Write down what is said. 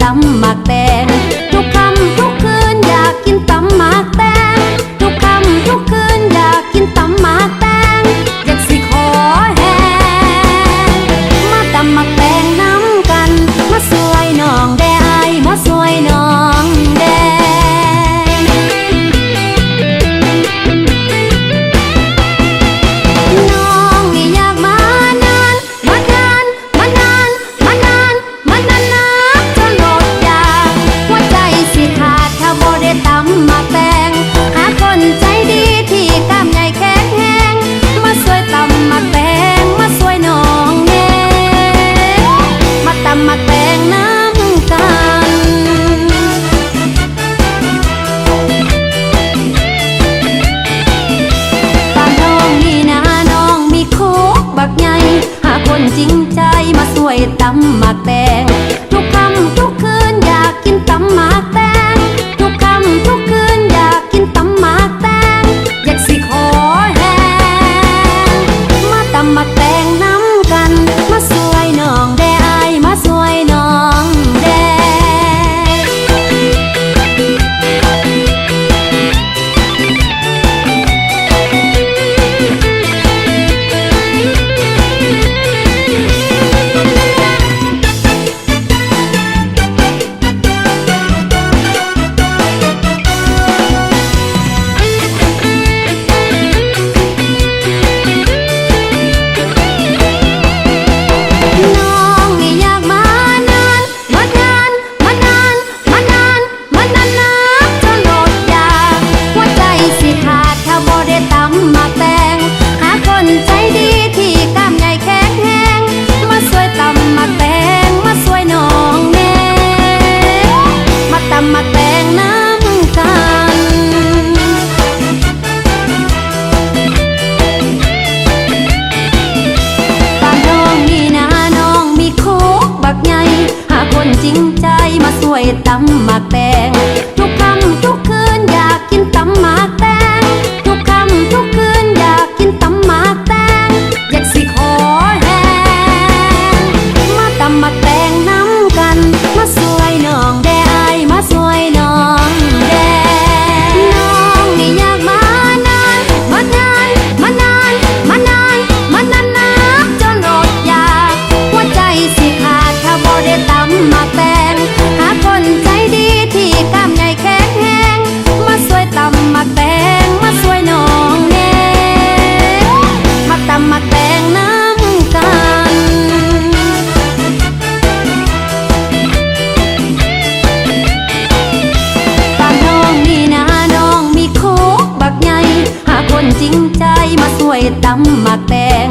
ตำหมักแตงทุกค่ำทุกคืนอยากกินตำหมักแตงทุกค่ำทุกคืนอยากกินตำหมักแตงอยากสิขอแห้งมาตำหมักแตงน้ำกันมาสวยน้องแดงมาสวยน้องแดงน้องนี่อยากมานานมานานมานานมานานมานานนักจนหมดอยากหัวใจสิขาดถ้าบ่ได้ตำหมักแตงหาคนใจดีที่กล้ามใหญ่แข็งแรงมาสวยตำหมักแตงมาสวยน้องแดงมาตำหมักแตงน้ำกันบ้านน้องนี่นะน้องมีโคกบักใหญ่หาคนจริงใจมาสวยตำหมักแตงทุกค่ำทุกคืนอยากกินตำหมักแตงทุกค่ำทุกคืนอยากกินตำหมักแตงอยากสิขอแห้งมาตำหมักแตงน้ำกันมาสวยน้องแดงมาสวยน้องแดงน้องนี่อยากมานานมานานมานานมานานมานานนักจนหมดอยากหัวใจสิขาดถ้าบ่ได้ตำหมักแตงหาคนใจดีที่กล้ามใหญ่แข็งแรงมาสวยตำหมักแตงมาสวยน้องแดงมาตำหมักแตงน้ำกันบ้านน้องนี่นะน้องมีโคกบักใหญ่หาคนจริงใจมาสวยตำหมักแตงทุกค่ำทุกคืนอยากกินตำหมักแตงทุกค่ำทุกคืนอยากกินตำหมักแตงอยากสิขอแห้งมาตำหมักแตงน้ำกันมาสวยน้องแดงมาสวยน้องแดงน้องนี่อยากมานานมานานมานานมานานมานานนักจนอดอยากหัวใจสิขาดถ้าบ่ได้ตำหมักแตงหาคนใจดีที่กล้ามใหญ่แข็งแรงมาสวยตำหมักแตงมาสวยน้องแดงมาตำหมักแตงน้ำกันบ้านน้องนี่นะน้องมีโคกบักใหญ่หาคนจริงใจมาสวยตำหมักแตง